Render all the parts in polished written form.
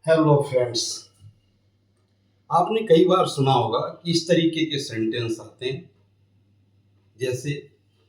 Hello friends. आपने कई बार सुना होगा कि इस तरीके के सेंटेंस आते हैं, जैसे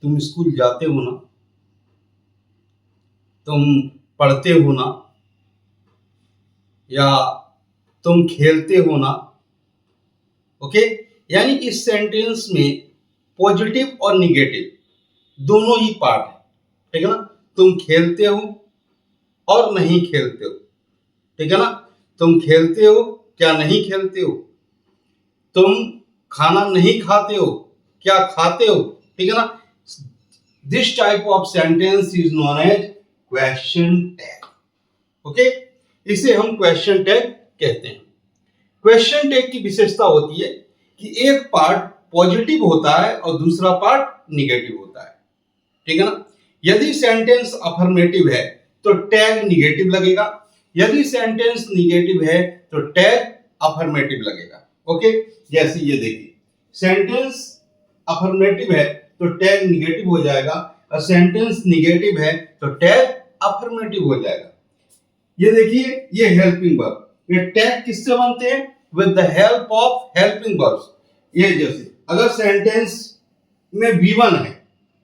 तुम स्कूल जाते हो ना, तुम पढ़ते हो ना, या तुम खेलते हो ना। ओके, यानी कि इस सेंटेंस में पॉजिटिव और निगेटिव दोनों ही पार्ट है। ठीक है ना। तुम खेलते हो और नहीं खेलते हो। ठीक है ना। तुम खेलते हो क्या नहीं खेलते हो। तुम खाना नहीं खाते हो क्या खाते हो। ठीक है ना। This type of sentence is known as question tag. Okay, इसे हम क्वेश्चन टैग कहते हैं। क्वेश्चन टैग की विशेषता होती है कि एक पार्ट पॉजिटिव होता है और दूसरा पार्ट निगेटिव होता है। ठीक है ना। यदि सेंटेंस अफर्मेटिव है तो टैग निगेटिव लगेगा, यदि सेंटेंस निगेटिव है तो टैग अफर्मेटिव लगेगा। ओके, जैसे ये देखिए, सेंटेंस अफर्मेटिव है तो टैग निगेटिव हो जाएगा, और सेंटेंस निगेटिव है तो टैग अफर्मेटिव हो जाएगा। ये देखिए, ये हेल्पिंग वर्ब, ये टैग किससे बनते हैं? With the help of helping verbs. ये जैसे अगर सेंटेंस में V1 है,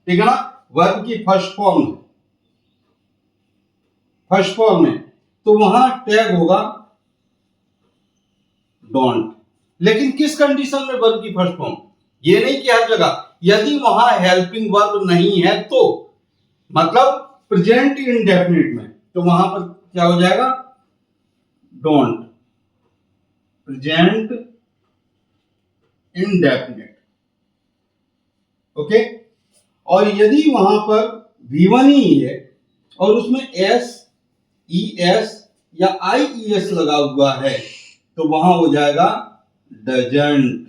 ठीक है ना, वर्ब की फर्स्ट फॉर्म में, तो वहां टैग होगा डोंट। लेकिन किस कंडीशन में वर्ब की फर्स्ट फॉर्म? ये नहीं कि हर जगह। यदि वहां हेल्पिंग वर्ब नहीं है तो, मतलब प्रेजेंट इंडेफिनिट में, तो वहां पर क्या हो जाएगा? Don't, present indefinite. ओके, और यदि वहां पर V1 ही है और उसमें S, ES या IES लगा हुआ है, तो वहां हो जाएगा डजंट।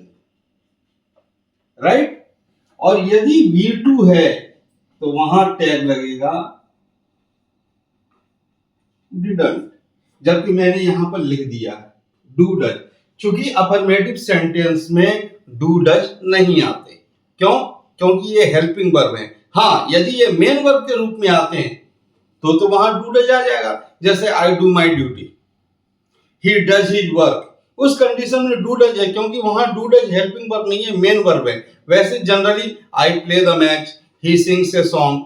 राइट। और यदि V2 है तो वहां टैग लगेगा डिडंट, जबकि मैंने यहां पर लिख दिया है डू डज, क्योंकि अफर्मेटिव सेंटेंस में डू डज नहीं आते। क्यों? क्योंकि ये हेल्पिंग वर्ब है। हाँ, यदि ये मेन वर्ब के रूप में आते हैं तो वहां डू डज आ जाएगा। जैसे I do my duty, he does his work, उस कंडीशन में डू डज है, क्योंकि वहां डू डज हेल्पिंग वर्ब नहीं है, मेन वर्ब है। वैसे generally I play the match, he sings a song,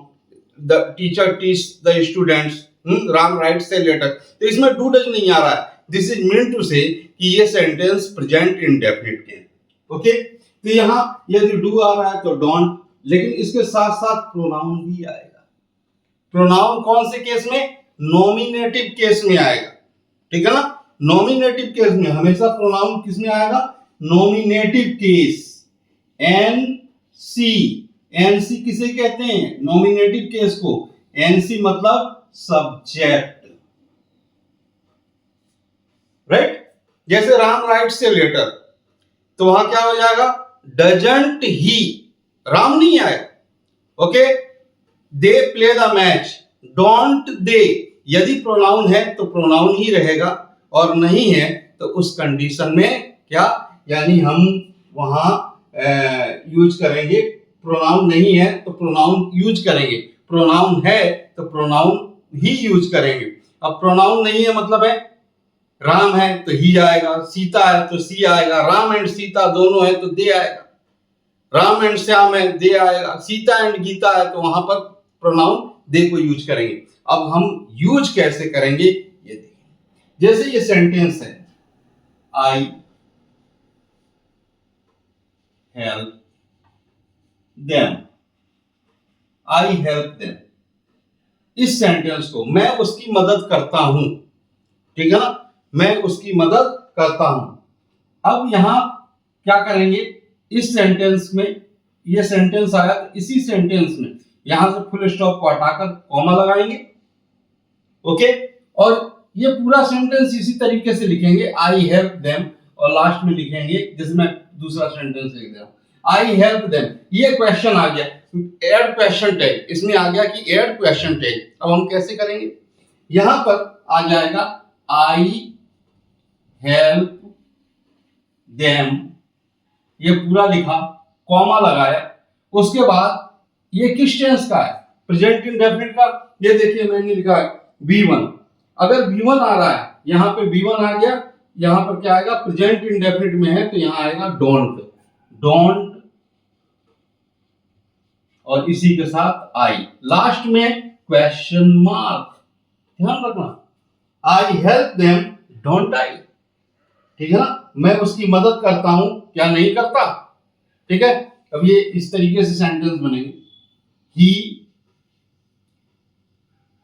the teacher teach the students, Ram writes a letter, तो इसमें डू डज नहीं आ रहा है। दिस इज मीन टू से कि ये सेंटेंस प्रेजेंट इंडेफिनिट के। ओके, तो यहां यदि डू आ रहा है तो डोंट, लेकिन इसके साथ साथ प्रोनाउन भी आएगा। प्रोनाउन कौन से केस में? नॉमिनेटिव केस में आएगा। ठीक है ना। नॉमिनेटिव केस में हमेशा प्रोनाउन किस में आएगा? Nominative case, NC। NC किसे कहते हैं? नॉमिनेटिव केस को। NC मतलब सब्जेक्ट। राइट। जैसे राम राइट्स ए लेटर, तो वहां क्या हो जाएगा? डजंट ही, राम नहीं आएगा। Okay, they play the match, don't they. यदि प्रोनाउन है तो प्रोनाउन ही रहेगा, और नहीं है तो उस कंडीशन में क्या, यानी हम वहां यूज करेंगे। प्रोनाउन नहीं है तो प्रोनाउन यूज करेंगे, प्रोनाउन है तो प्रोनाउन ही यूज करेंगे। अब प्रोनाउन नहीं है मतलब है राम है तो ही आएगा, सीता है तो सी आएगा, राम एंड सीता दोनों है तो दे आएगा, राम एंड श्याम है दे आएगा, सीता एंड गीता है तो वहां पर प्रोनाउन दे को यूज करेंगे। अब हम यूज कैसे करेंगे ये देखिए। जैसे ये सेंटेंस है, I help them, I help them, इस सेंटेंस को मैं उसकी मदद करता हूं। ठीक है ना, मैं उसकी मदद करता हूं। अब यहां क्या करेंगे? इस सेंटेंस में ये सेंटेंस आया तो इसी सेंटेंस में यहां से फुल स्टॉप को हटाकर कॉमा लगाएंगे। ओके, और ये पूरा सेंटेंस इसी तरीके से लिखेंगे, आई हेल्प देम, और लास्ट में लिखेंगे जिसमें दूसरा सेंटेंस लिख दे रहा हूं, आई हेल्प देम। ये क्वेश्चन आ गया, एड क्वेश्चन टैग इसमें आ गया कि एड क्वेश्चन टैग। अब हम कैसे करेंगे? यहां पर आ जाएगा आई हेल्प देम, ये पूरा लिखा, कॉमा लगाया, उसके बाद ये किस टेंस का है? प्रेजेंट इंडेफिनिट का। ये देखिए मैंने लिखा है V1। अगर V1 आ रहा है यहाँ पे V1 आ गया, यहाँ पर क्या आएगा, प्रेजेंट इंडेफिनिट में है तो यहाँ आएगा डोंट, डोंट और इसी के साथ आई, लास्ट में क्वेश्चन मार्क। ध्यान रखना, I help them don't I, ठीक है ना, मैं उसकी मदद करता हूं क्या नहीं करता, ठीक है। अब ये इस तरीके से सेंटेंस बनेंगे, ही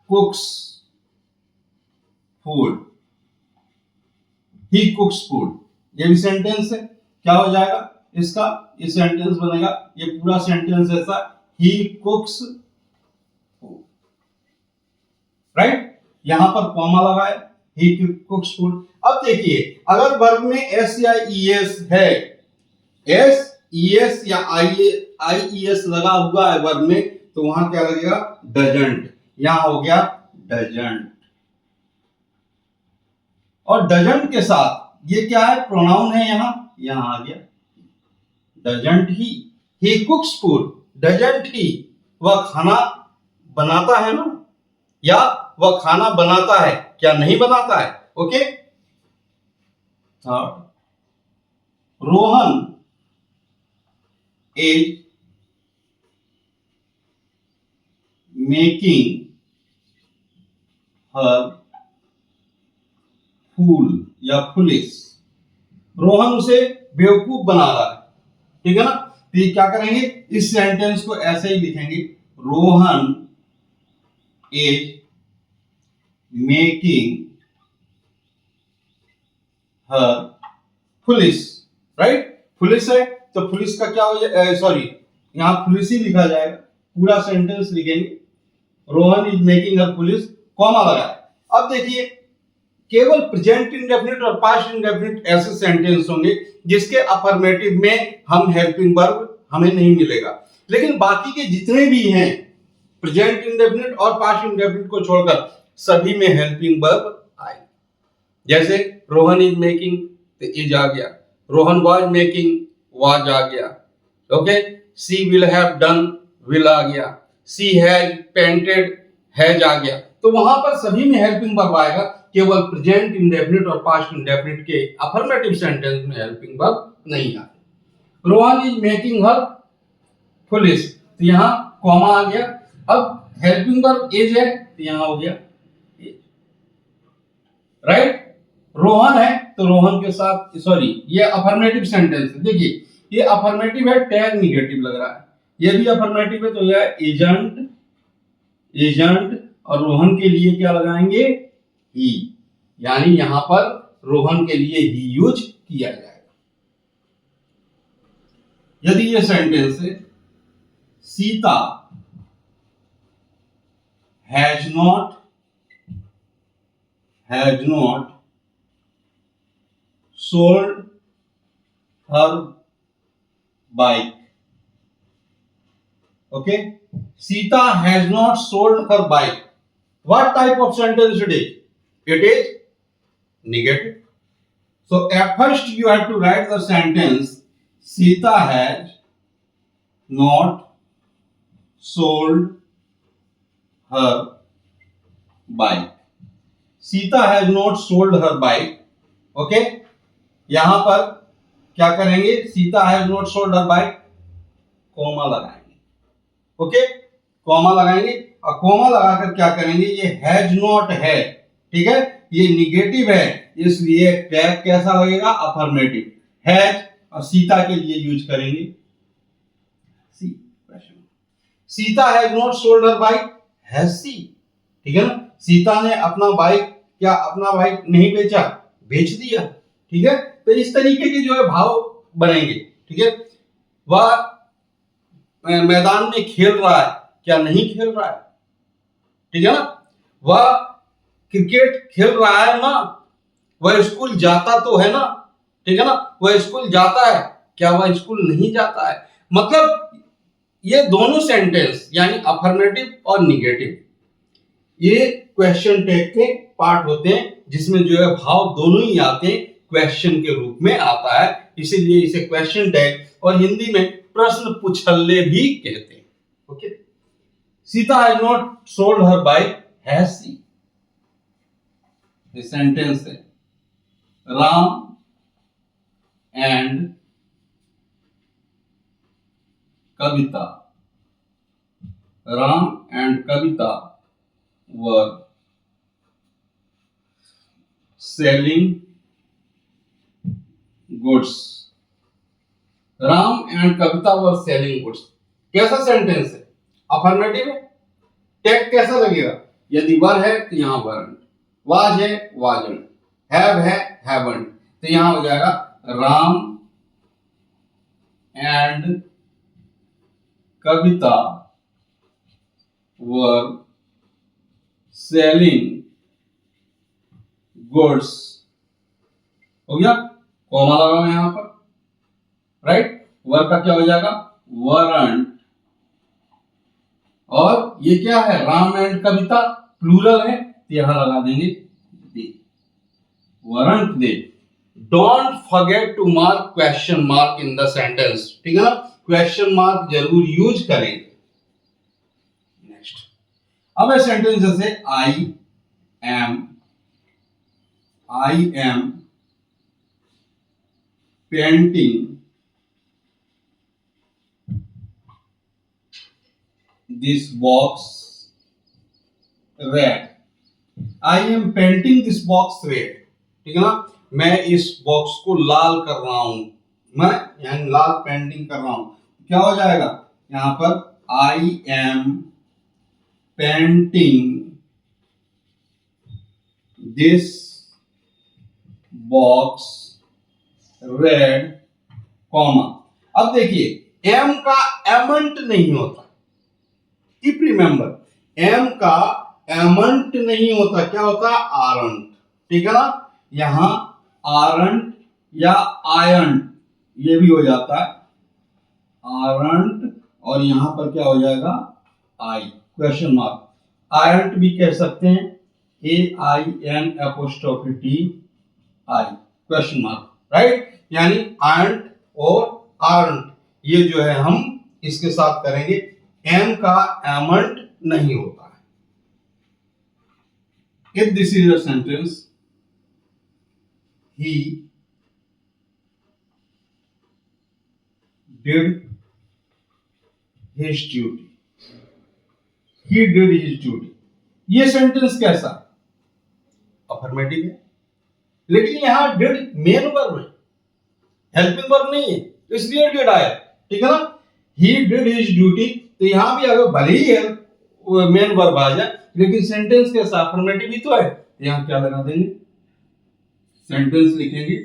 कुक्स फूड, ही कुक्स फूड, ये भी सेंटेंस है, क्या हो जाएगा इसका, ये सेंटेंस बनेगा, ये पूरा सेंटेंस ऐसा, ही कुक्स फूड, राइट। यहां पर कॉमा लगाए, ही कुक्स फूड। अब देखिए अगर वर्ब में एस या ईएस है, एस ईएस या आईईएस लगा हुआ है वर्ब में, तो वहां क्या लगेगा, डजंट, यहां हो गया डजंट। और डजंट के साथ ये क्या है, प्रोनाउन है, यहां आ गया डजंट ही कुक्स फूड, डजंट ही, वह खाना बनाता है ना, या वह खाना बनाता है क्या नहीं बनाता है, okay. Rohan is making her fool या फुलिश, रोहन उसे बेवकूफ बना रहा है, ठीक है ना। तो ये क्या करेंगे, इस सेंटेंस को ऐसे ही लिखेंगे, Rohan is making her foolish, right, foolish है तो फुलिश का क्या हो जाए, सॉरी यहां फुलिश ही लिखा जाएगा, पूरा सेंटेंस लिखेंगे, Rohan is making her foolish, comma लगाए। अब देखिए केवल प्रेजेंट इंडेफिनिट और पास्ट इंडेफिनिट ऐसे सेंटेंस होंगे जिसके अफर्मेटिव में हम हेल्पिंग वर्ब हमें नहीं मिलेगा, लेकिन बाकी के जितने भी हैं प्रेजेंट इंडेफिनिट और पास्ट इंडेफिनिट को छोड़कर सभी में हेल्पिंग वर्ब आए। जैसे रोहन इज मेकिंग तो इज आ गया, रोहन वाज मेकिंग वाज आ गया, okay. She will have done will आ गया, सी हैज पेंटेड हैज आ गया, तो वहां पर सभी में हेल्पिंग वर्ब आएगा, केवल प्रेजेंट इंडेफिनिट और पास्ट इंडेफिनिट के अफर्मेटिव सेंटेंस में हेल्पिंग वर्ब नहीं आते। Rohan is making her foolish, तो यहां कॉमा आ गया, अब हेल्पिंग वर्ब इज है तो यहां हो गया राइट। रोहन है तो रोहन के साथ, सॉरी ये अफर्मेटिव सेंटेंस है, देखिए ये अफर्मेटिव है, टैग निगेटिव लग रहा है, ये भी अफर्मेटिव है तो यह एजेंट, एजेंट, और रोहन के लिए क्या लगाएंगे, ही, यानी यहां पर रोहन के लिए ही यूज किया जाएगा। यदि ये सेंटेंस है, Sita has not sold her bike, okay, Sita has not sold her bike, what type of sentence it is, it is negative, so at first you have to write the sentence Sita has not sold her bike, Sita has not sold her bike, okay. यहां पर क्या करेंगे, Sita has not sold her bike, comma लगाएंगे, okay, comma लगाएंगे, और comma लगाकर क्या करेंगे, ये हैज नॉट है, ठीक है, ये निगेटिव है, इसलिए टैग कैसा लगेगा, अफर्मेटिव, हैज, और सीता के लिए यूज करेंगे she, Sita has not sold her bike, has she, ठीक है ना, सीता ने अपना बाइक नहीं बेचा, बेच दिया, ठीक है। तो इस तरीके के जो है भाव बनेंगे, ठीक है। वह मैदान में खेल रहा है क्या नहीं खेल रहा है, ठीक है ना, वह क्रिकेट खेल रहा है ना, वह स्कूल जाता तो है ना, ठीक है ना, वह स्कूल जाता है क्या वह स्कूल नहीं जाता है, मतलब ये दोनों सेंटेंस यानी अफर्मेटिव और निगेटिव, ये क्वेश्चन टैग के पार्ट होते हैं, जिसमें जो है भाव दोनों ही आते हैं, क्वेश्चन के रूप में आता है, इसीलिए इसे क्वेश्चन टैग और हिंदी में प्रश्न पुछल्ले भी कहते हैं, okay. Sita has not sold her bike, has she, ये सेंटेंस है, Ram and Kavita, Ram and Kavita were selling goods, Ram and Kavita were selling goods. कैसा सेंटेंस है? अफर्मेटिव है। टैग कैसा लगेगा? यदि वर है तो यहां वरंट, वाज है वाजंट, हैव है हैवंट, तो यहां हो जाएगा Ram and Kavita were selling goods. हो गया, कॉमा लगा मैं यहां पर, राइट। वर का क्या हो जाएगा? वरंट। और ये क्या है? राम एंड कविता, प्लूरल है तो यहां लगा देंगे they, weren't they. Don't forget to mark question mark in the sentence, ठीक है ना? क्वेश्चन मार्क जरूर यूज करेंगे। नेक्स्ट, अब है सेंटेंस जैसे I am painting this box red, I am painting this box red, ठीक है ना? मैं इस बॉक्स को लाल कर रहा हूं, मैं यानी लाल पेंटिंग कर रहा हूं। क्या हो जाएगा यहां पर? आई am painting this box red, comma. अब देखिए एम का एमंट नहीं होता, कीप रिमेंबर, एम का एमंट नहीं होता, क्या होता? आरंट, ठीक है ना? यहां आरंट या आयंट ये भी हो जाता है, आरंट, और यहां पर क्या हो जाएगा? आई, क्वेश्चन मार्क। आयंट भी कह सकते हैं, AIN आई, क्वेश्चन मार्क, राइट। यानी आयंट और आरंट ये जो है हम इसके साथ करेंगे, एम का एमंट नहीं होता है। If this is a sentence, he did his duty, he did his duty, ये सेंटेंस कैसा? अफर्मेटिव है, लेकिन यहां डिड मेन वर्ब है, हेल्पिंग वर्ब नहीं है, तो इसलिए डिड आया, ठीक है ना? ही डिड हिज ड्यूटी, तो यहां भी अगर भले ही है मेन वर्ब आ जाए, लेकिन सेंटेंस कैसा? अफर्मेटिव ही तो है, तो यहां क्या लगा देंगे? सेंटेंस लिखेंगे,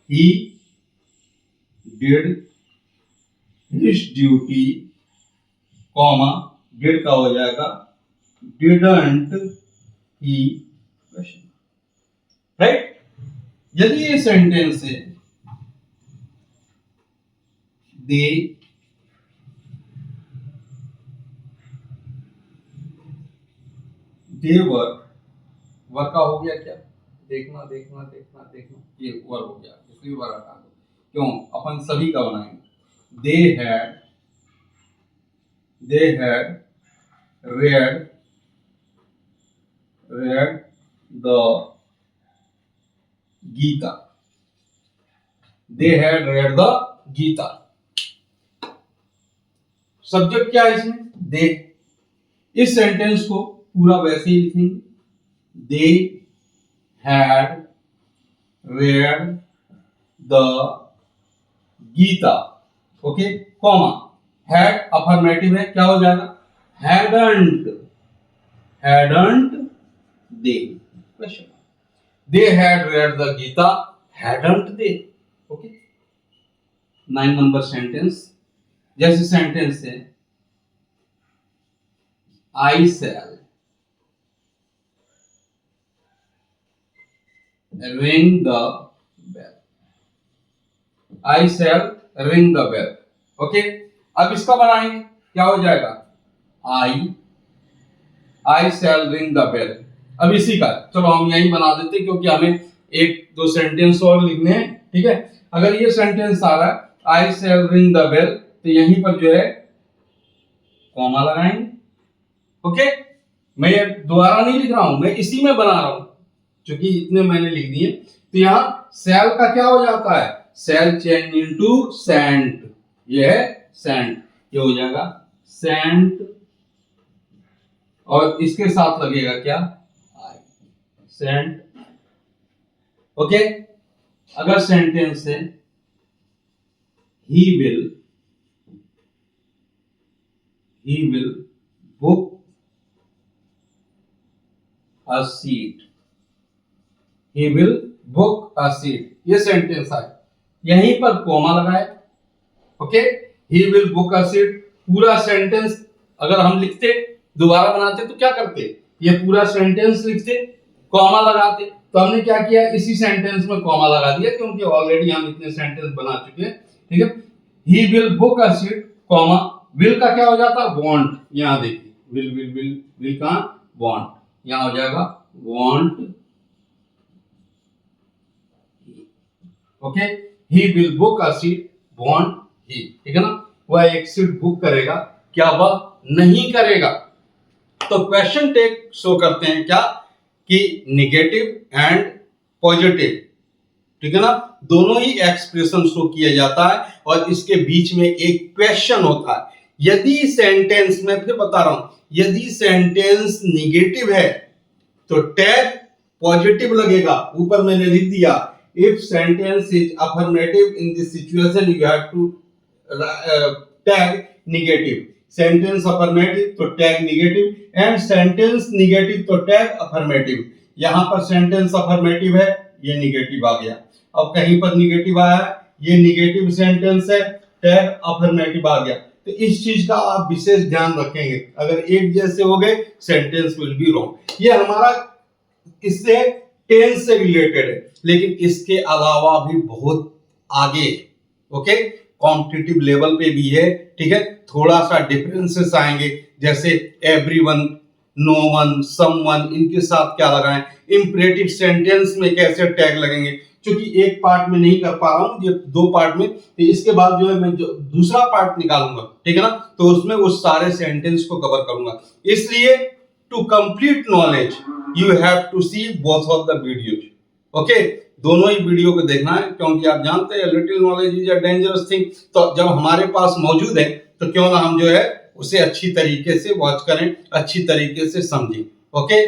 he did his duty, comma, did का हो जाएगा डिडंट ही, क्वेश्चन, राइट। यदि ये सेंटेंस है, दे वर का हो गया क्या? देखना देखना देखना देखना, ये वर हो गया, इसलिए वर हटा दो, क्यों? अपन सभी का बनाएंगे। They had read the Gita, they had read the Gita. Subject क्या है इसमें? दे। इस सेंटेंस को पूरा वैसे ही लिखेंगे, they had read the Gita, okay, comma, had affirmative है, क्या हो जाएगा? hadn't they, question, they had read the Gita, hadn't they, okay. 9 number sentence, जैसे सेंटेंस है, I shall ring the bell, I shall ring the bell, okay. अब इसका बनाएंगे, क्या हो जाएगा? I shall ring the bell। अब इसी का चलो हम यही बना देते, क्योंकि हमें एक दो सेंटेंस और लिखने हैं, ठीक है। अगर ये सेंटेंस आ रहा है I shall ring the bell, तो यहीं पर जो है कॉमा लगाएंगे, ओके। मैं ये दोबारा नहीं लिख रहा हूं, मैं इसी में बना रहा हूं, क्योंकि इतने मैंने लिख दिए। तो यहाँ सेल का क्या हो जाता है, सेल चेंज इनटू सेंट, ये है सेंट, ये हो जाएगा सेंट, और इसके साथ लगेगा क्या, आई, सेंट। ओके, अगर सेंटेंस है ही will book a seat, he will book a seat, ये सेंटेंस है, यहीं पर कॉमा लगाए। Okay, he will book a seat, पूरा सेंटेंस अगर हम लिखते दोबारा बनाते तो क्या करते, ये पूरा सेंटेंस लिखते कॉमा लगाते, तो हमने क्या किया, इसी सेंटेंस में कॉमा लगा दिया क्योंकि ऑलरेडी हम इतने सेंटेंस बना चुके हैं। ठीक है, he will book a seat comma, will का क्या हो जाता, want, यहां देखिए will का want, यहां हो जाएगा want। Okay, he will book a seat, won't he, ठीक है ना, वह एक सीट बुक करेगा, क्या वह नहीं करेगा। तो क्वेश्चन टैग शो करते हैं क्या, कि निगेटिव एंड पॉजिटिव, ठीक है ना, दोनों ही एक्सप्रेशन शो किया जाता है और इसके बीच में एक क्वेश्चन होता है। यदि सेंटेंस, मैं फिर बता रहा हूं, यदि सेंटेंस निगेटिव है तो टैग पॉजिटिव लगेगा, ऊपर मैंने लिख दिया, if sentence is affirmative in this situation you have to tag negative, sentence affirmative तो tag negative, and sentence negative तो tag affirmative। यहां पर sentence affirmative है, ये negative आ गया, अब कहीं पर negative आया है, ये negative sentence है, tag affirmative आ गया। तो इस चीज का आप विशेष ध्यान रखेंगे, अगर एक जैसे हो गए sentence will be wrong। ये हमारा इससे टेंस से रिलेटेड है, लेकिन इसके अलावा भी बहुत आगे, ओके, कॉम्पिटिटिव लेवल पे भी है। ठीक है, थोड़ा सा डिफरेंसेस आएंगे, जैसे एवरीवन, नो वन, समवन, इनके साथ क्या लगाएं, इंपरेटिव सेंटेंस में कैसे टैग लगेंगे, क्योंकि एक पार्ट में नहीं कर पा रहा हूं, ये दो पार्ट में, तो इसके बाद जो है मैं जो दूसरा पार्ट निकालूंगा, ठीक है ना, तो उसमें उस सारे सेंटेंस को कवर करूंगा। इसलिए to complete knowledge you have to see both of the videos, okay, दोनों ही वीडियो को देखना है, क्योंकि आप जानते हैं little knowledge is a dangerous thing. तो जब हमारे पास मौजूद है तो क्यों ना हम जो है उसे अच्छी तरीके से वॉच करें, अच्छी तरीके से समझें। ओके,